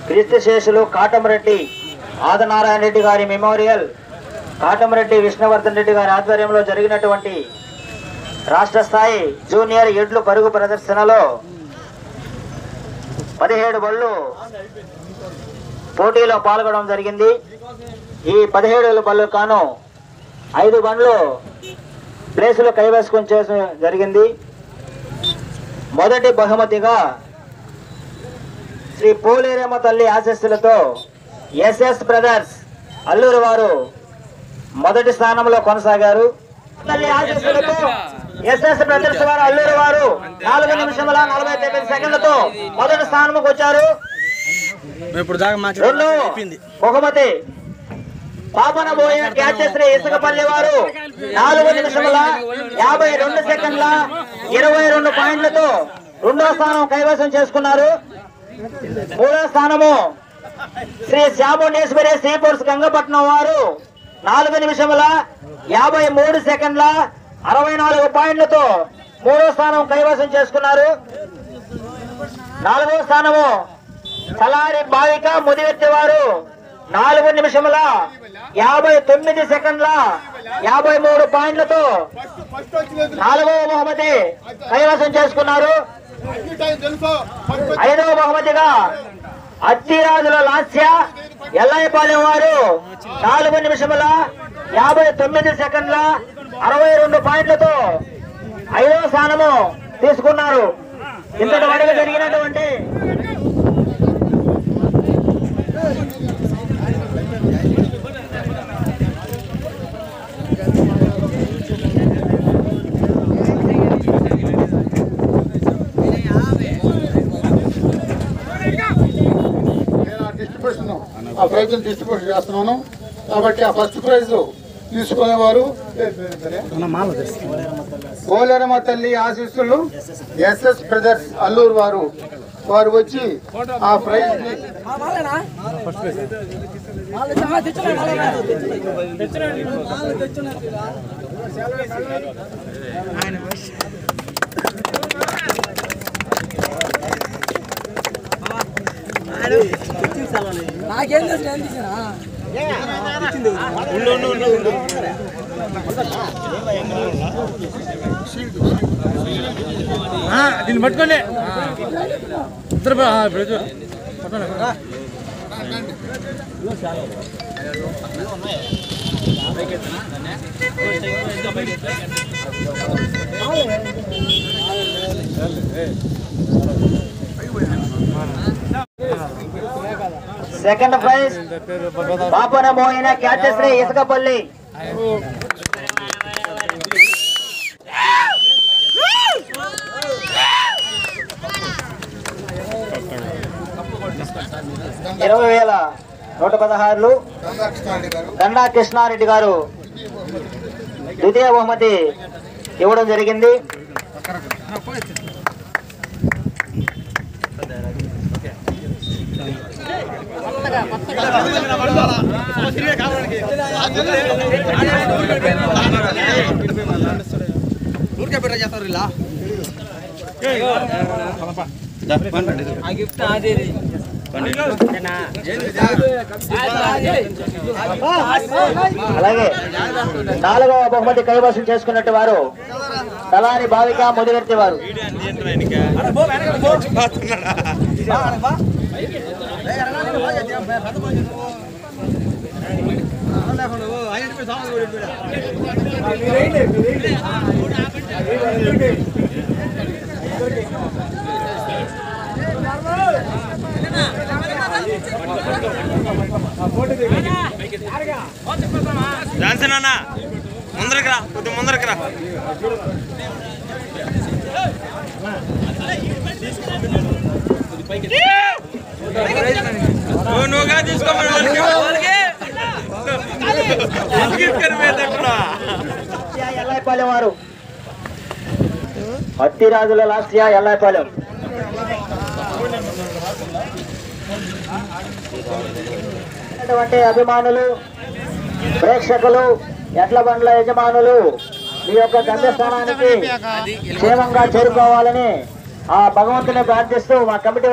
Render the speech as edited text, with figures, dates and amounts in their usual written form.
క్రీస్తుశేషులు కాటమరెడ్డి ఆదినారాయణ రెడ్డి గారి మెమోరియల్ కాటమరెడ్డి విష్ణువర్ధన్ రెడ్డి గారి ఆధ్వర్యంలో జరిగినటువంటి రాష్ట్ర స్థాయి జూనియర్ ఎడ్లు పరుగు ప్రదర్శనలో 17 బళ్ళు పోటీలో పాల్గొనడం జరిగింది. ఈ 17 బళ్ళు కాను 5 బండ్లు ప్లేసులు కైవసం చేయడం జరిగింది. మొదటి బహుమతిగా శ్రీ పోలేరమ్మ తల్లి ఆశీస్సులతో ఎస్ఎస్ బ్రదర్స్ అల్లూరు వారు మొదటి స్థానంలో కొనసాగారు. తల్లి ఆశీస్సులతో ఎస్ఎస్ బ్రదర్స్ వారు అల్లూరు వారు 4 నిమిషముల 49 సెకండ్లతో మొదటి స్థానంకు వచ్చారు. రెండో బహుమతి పాపనబోయ క్యాచశ్రీ ఇసుకపల్లి వారు 4 నిమిషముల 52 సెకండ్ల 22 పాయింట్లతో రెండో స్థానం కైవసం చేసుకున్నారు. మూడో స్థానము శ్రీ శ్యాముండేశ్వరి శ్రీపూర్స్ గంగపట్నం వారు 4 నిమిషముల 53 సెకండ్ల 64 పాయింట్లతో మూడో స్థానం కైవసం చేసుకున్నారు. నాలుగో స్థానము సలారి భావిక ముదివెత్తి వారు 4 నిమిషముల 59 సెకండ్ల 53 పాయింట్లతో నాలుగవ బహుమతి కైవసం చేసుకున్నారు. ఐదవ బహుమతిగా అత్తిరాజుల లాస్య ఎల్లాయిపాలెం వారు 4 నిమిషముల 59 సెకండ్ల 62 పాయింట్లతో 5వ స్థానము తీసుకున్నారు. ఇంతటి వరకు జరిగినటువంటి డిస్ట్రిబ్యూషన్ చేస్తున్నాను కాబట్టి ఆ ఫస్ట్ ప్రైజ్ తీసుకునేవారు పోలేరమ్మ తల్లి ఆశీస్సులు ఎస్ఎస్ బ్రదర్స్ అల్లూరు వారు వచ్చి ఆ ప్రైజ్ నాకేం దీన్ని పట్టుకోండి సెకండ్ ప్రైజ్ పాపన మోయిన క్యాచశ్రీ ఇసుకపల్లి. $20,116 దండా కృష్ణారెడ్డి గారు ద్వితీయ బహుమతి ఇవ్వడం జరిగింది. అలాగే 4వ బహుమతి కైవసం చేసుకున్నట్టు వారు తలారి భావిక ముదివర్తి వారు. జాన్సన్ అన్న ముందరకు రా, కొద్దిగా ముందరకు రా. నువ్వుగా తీసుకోమని ఎల్లాయిపాలెం వారు అత్తిరాజుల లాస్య ఎల్లాయిపాలెం. అభిమానులు, ప్రేక్షకులు, ఎడ్ల బండ్ల యజమానులు మీ యొక్క గమ్యస్థానానికి క్షేమంగా చేరుకోవాలని ఆ భగవంతుని ప్రార్థిస్తూ మా కమిటీ